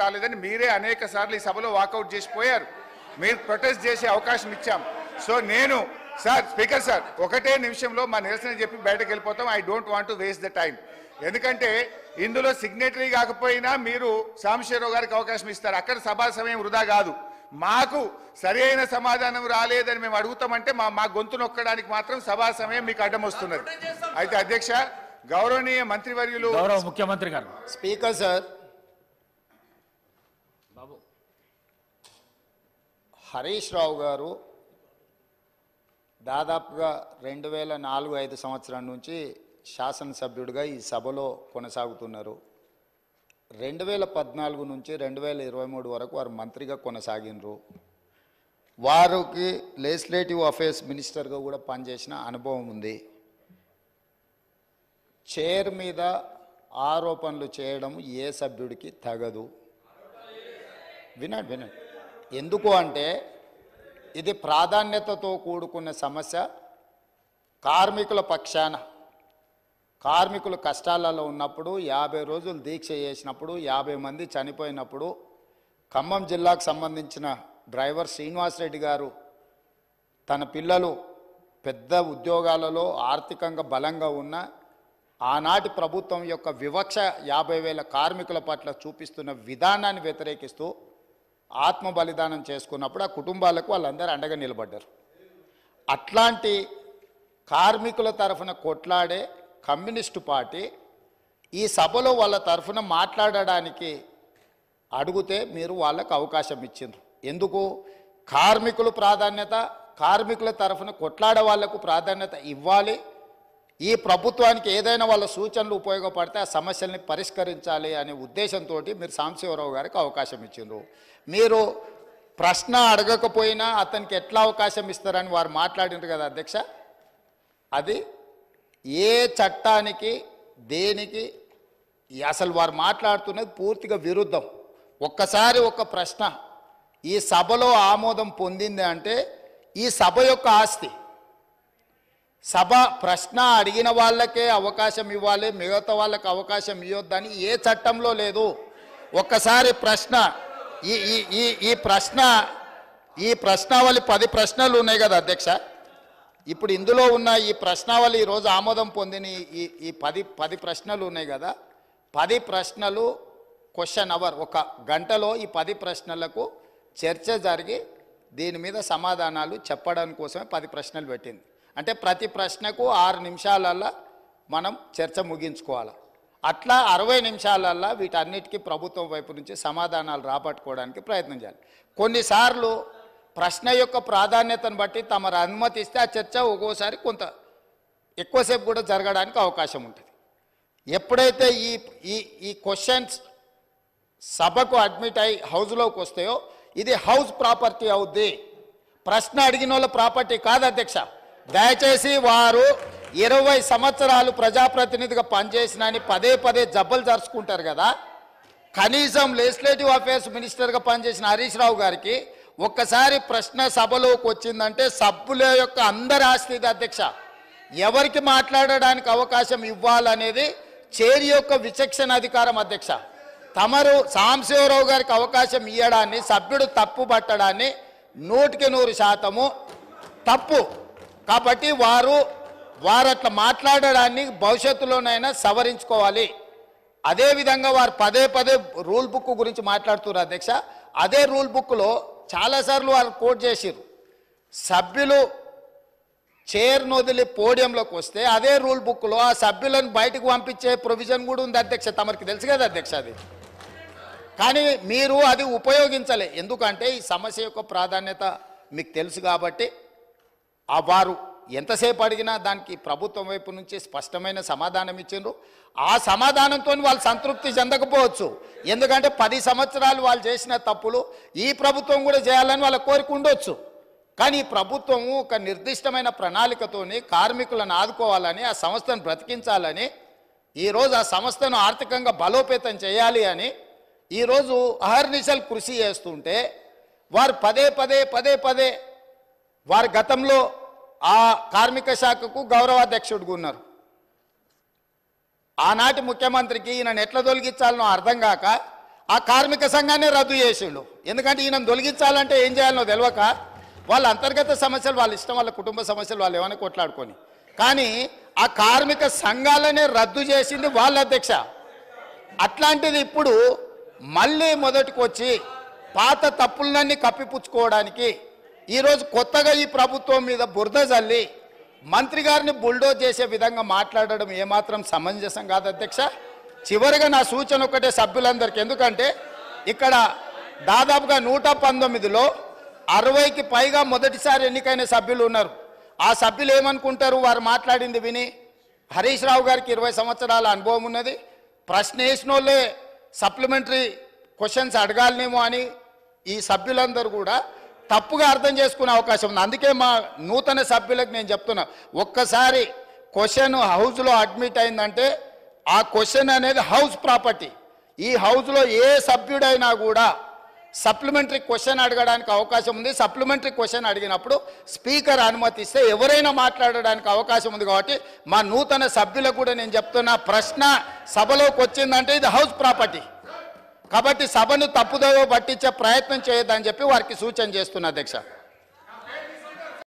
రాలేదని మీరే అనేక సార్లు ఈ సభలో వాకౌట్ చేసిపోయారు. మీరు ప్రొటెస్ట్ చేసే అవకాశం ఇచ్చాం. సో నేను సార్ స్పీకర్ సార్ ఒకటే నిమిషంలో మా నిరసన చెప్పి బయటకు వెళ్ళిపోతాం. I don't want to waste the time. ఎందుకంటే ఇందులో సిగ్నేటరీ కాకపోయినా మీరు సాంబశివరావు గారికి అవకాశం ఇస్తారు. అక్కడ సభా సమయం వృధా కాదు. మాకు సరైన సమాధానం రాలేదని మేము అడుగుతామంటే మా గొంతు నొక్కడానికి మాత్రం సభా సమయం మీకు అడ్డం వస్తున్నది. అయితే అధ్యక్ష, గౌరవనీయ మంత్రివర్యులు గౌరవ ముఖ్యమంత్రి గారు. స్పీకర్ సార్, బాబు హరీష్ రావు గారు దాదాపుగా 2004-05 సంవత్సరం నుంచి శాసనసభ్యుడిగా ఈ సభలో కొనసాగుతున్నారు. 2014 నుంచి 2023 వరకు వారు మంత్రిగా కొనసాగినరు. వారికి లెజిస్లేటివ్ అఫేర్స్ మినిస్టర్గా కూడా పనిచేసిన అనుభవం ఉంది. చైర్ మీద ఆరోపణలు చేయడం ఏ సభ్యుడికి తగదు. వినండి. ఎందుకు అంటే ఇది ప్రాధాన్యతతో కూడుకున్న సమస్య. కార్మికుల పక్షాన కార్మికులు కష్టాలలో ఉన్నప్పుడు 50 రోజులు దీక్ష చేసినప్పుడు 50 మంది చనిపోయినప్పుడు ఖమ్మం జిల్లాకు సంబంధించిన డ్రైవర్ శ్రీనివాసరెడ్డి గారు తన పిల్లలు పెద్ద ఉద్యోగాలలో ఆర్థికంగా బలంగా ఉన్న ఆనాటి ప్రభుత్వం యొక్క వివక్ష 50,000 కార్మికుల పట్ల చూపిస్తున్న విధానాన్ని వ్యతిరేకిస్తూ ఆత్మ బలిదానం చేసుకున్నప్పుడు ఆ కుటుంబాలకు వాళ్ళందరూ అండగా నిలబడ్డారు. అట్లాంటి కార్మికుల తరఫున కొట్లాడే కమ్యూనిస్టు పార్టీ ఈ సభలో వాళ్ళ తరఫున మాట్లాడడానికి అడిగితే మీరు వాళ్ళకు అవకాశం ఇచ్చిండ్రు. ఎందుకు? కార్మికులు ప్రాధాన్యత, కార్మికుల తరఫున కొట్లాడే వాళ్లకు ప్రాధాన్యత ఇవ్వాలి. ఈ ప్రభుత్వానికి ఏదైనా వాళ్ళ సూచనలు ఉపయోగపడితే ఆ సమస్యల్ని పరిష్కరించాలి అనే ఉద్దేశంతో మీరు సాంబశివరావు గారికి అవకాశం ఇచ్చిండ్రు. మీరు ప్రశ్న అడగకపోయినా అతనికి ఎట్లా అవకాశం ఇస్తారని వారు మాట్లాడినారు కదా అధ్యక్ష. అది ఏ చట్టానికి దేనికి అసలు వారు మాట్లాడుతున్నది పూర్తిగా విరుద్ధం. ఒక్కసారి ఒక ప్రశ్న ఈ సభలో ఆమోదం పొందింది అంటే ఈ సభ యొక్క ఆస్తి. సభ ప్రశ్న అడిగిన వాళ్ళకే అవకాశం ఇవ్వాలి, మిగతా వాళ్ళకి అవకాశం ఇవ్వద్దని ఏ చట్టంలో లేదు. ఒక్కసారి ప్రశ్న ఈ ప్రశ్నావళి 10 ప్రశ్నలు ఉన్నాయి కదా అధ్యక్ష. ఇప్పుడు ఇందులో ఉన్న ఈ ప్రశ్నావళి ఈరోజు ఆమోదం పొందిన ఈ 10 ప్రశ్నలు ఉన్నాయి కదా. 10 ప్రశ్నలు క్వశ్చన్ అవర్, 1 గంటలో ఈ 10 ప్రశ్నలకు చర్చ జరిగి దీని మీద సమాధానాలు చెప్పడానికి కోసమే 10 ప్రశ్నలు పెట్టింది. అంటే ప్రతి ప్రశ్నకు 6 నిమిషాలల్లో మనం చర్చ ముగించుకోవాలి. అట్లా 60 నిమిషాలల్లో వీటన్నిటికీ ప్రభుత్వం వైపు నుంచి సమాధానాలు రాబట్టుకోవడానికి ప్రయత్నం చేయాలి. కొన్నిసార్లు ప్రశ్న యొక్క ప్రాధాన్యతను బట్టి తమరు అనుమతిస్తే ఆ చర్చ ఒక్కోసారి కొంత ఎక్కువసేపు కూడా జరగడానికి అవకాశం ఉంటుంది. ఎప్పుడైతే ఈ క్వశ్చన్స్ సభకు అడ్మిట్ అయి హౌస్లోకి వస్తాయో ఇది హౌస్ ప్రాపర్టీ అవుద్ది, ప్రశ్న అడిగిన వాళ్ళ ప్రాపర్టీ కాదు అధ్యక్ష. దయచేసి వారు 20 సంవత్సరాలు ప్రజాప్రతినిధిగా పనిచేసినని పదే జబ్బలు జరుచుకుంటారు కదా. కనీసం లెజిస్లేటివ్ అఫేర్స్ మినిస్టర్గా పనిచేసిన హరీష్ రావు గారికి ఒక్కసారి ప్రశ్న సభలోకి వచ్చిందంటే సభ్యుల యొక్క అందరి ఆస్తి అధ్యక్ష. ఎవరికి మాట్లాడడానికి అవకాశం ఇవ్వాలనేది చైర్ యొక్క విచక్షణ అధికారం అధ్యక్ష. తమరు సాంబశివరావు గారికి అవకాశం ఇవ్వడాన్ని సభ్యుడు తప్పు పట్టడాన్ని 100% తప్పు. కాబట్టి వారు అట్లా మాట్లాడడాన్ని భవిష్యత్తులోనైనా సవరించుకోవాలి. అదేవిధంగా వారు పదే రూల్ బుక్ గురించి మాట్లాడుతున్నారు అధ్యక్ష. అదే రూల్ బుక్లో చాలాసార్లు వారు కోట్ చేసిరు. సభ్యులు చైర్ వదిలి పోడియంలోకి వస్తే అదే రూల్ బుక్లో ఆ సభ్యులను బయటకు పంపించే ప్రొవిజన్ కూడా ఉంది అధ్యక్ష. తమరికి తెలుసు కదా అధ్యక్ష అది. కానీ మీరు అది ఉపయోగించలే. ఎందుకంటే ఈ సమస్య యొక్క ప్రాధాన్యత మీకు తెలుసు కాబట్టి వారు ఎంతసేపు అడిగినా దానికి ప్రభుత్వం వైపు నుంచి స్పష్టమైన సమాధానం ఇచ్చిండ్రు. ఆ సమాధానంతో వాళ్ళు సంతృప్తి చెందకపోవచ్చు. ఎందుకంటే 10 సంవత్సరాలు వాళ్ళు చేసిన తప్పులు ఈ ప్రభుత్వం కూడా చేయాలని వాళ్ళ కోరిక ఉండొచ్చు. కానీ ఈ ప్రభుత్వము ఒక నిర్దిష్టమైన ప్రణాళికతోని కార్మికులను ఆదుకోవాలని, ఆ సంస్థను బ్రతికించాలని, ఈరోజు ఆ సంస్థను ఆర్థికంగా బలోపేతం చేయాలి అని ఈరోజు అహర్నిశలు కృషి చేస్తుంటే వారు పదే వారి గతంలో ఆ కార్మిక శాఖకు గౌరవాధ్యక్షుడిగా ఉన్నారు. ఆనాటి ముఖ్యమంత్రికి ఈయనను ఎట్లా తొలగించాలనో అర్థం కాక ఆ కార్మిక సంఘాన్ని రద్దు చేసిండు. ఎందుకంటే ఈయన తొలగించాలంటే ఏం చేయాలనో తెలియక వాళ్ళ అంతర్గత సమస్యలు వాళ్ళ ఇష్టం, వాళ్ళ కుటుంబ సమస్యలు వాళ్ళు ఏమైనా కొట్లాడుకొని, కానీ ఆ కార్మిక సంఘాలనే రద్దు చేసింది వాళ్ళ అధ్యక్ష. అట్లాంటిది ఇప్పుడు మళ్ళీ మొదటికి వచ్చి పాత తప్పులన్నీ కప్పిపుచ్చుకోవడానికి ఈరోజు కొత్తగా ఈ ప్రభుత్వం మీద బురద జల్లి మంత్రి గారిని బుల్డోజ్ చేసే విధంగా మాట్లాడడం ఏమాత్రం సమంజసం కాదు అధ్యక్ష. చివరిగా నా సూచన ఒకటే సభ్యులందరికీ, ఎందుకంటే ఇక్కడ దాదాపుగా 119లో 60కి పైగా మొదటిసారి ఎన్నికైన సభ్యులు ఉన్నారు. ఆ సభ్యులు ఏమనుకుంటారు, వారు మాట్లాడింది విని హరీష్ రావు గారికి 20 సంవత్సరాల అనుభవం ఉన్నది, ప్రశ్న వేసిన వాళ్ళే సప్లిమెంటరీ క్వశ్చన్స్ అడగాలనేమో అని ఈ సభ్యులందరూ కూడా తప్పుగా అర్థం చేసుకునే అవకాశం ఉంది. అందుకే మా నూతన సభ్యులకు నేను చెప్తున్నా, ఒక్కసారి క్వశ్చన్ హౌస్లో అడ్మిట్ అయిందంటే ఆ క్వశ్చన్ అనేది హౌస్ ప్రాపర్టీ. ఈ హౌస్లో ఏ సభ్యుడైనా కూడా సప్లిమెంటరీ క్వశ్చన్ అడగడానికి అవకాశం ఉంది. సప్లిమెంటరీ క్వశ్చన్ అడిగినప్పుడు స్పీకర్ అనుమతిస్తే ఎవరైనా మాట్లాడడానికి అవకాశం ఉంది. కాబట్టి మా నూతన సభ్యులకు కూడా నేను చెప్తున్నా, ప్రశ్న సభలోకి వచ్చిందంటే ఇది హౌస్ ప్రాపర్టీ, కాబట్టి సభను తప్పుదోవ పట్టించే ప్రయత్నం చేయొద్దని చెప్పి వారికి సూచన చేస్తున్నా అధ్యక్ష.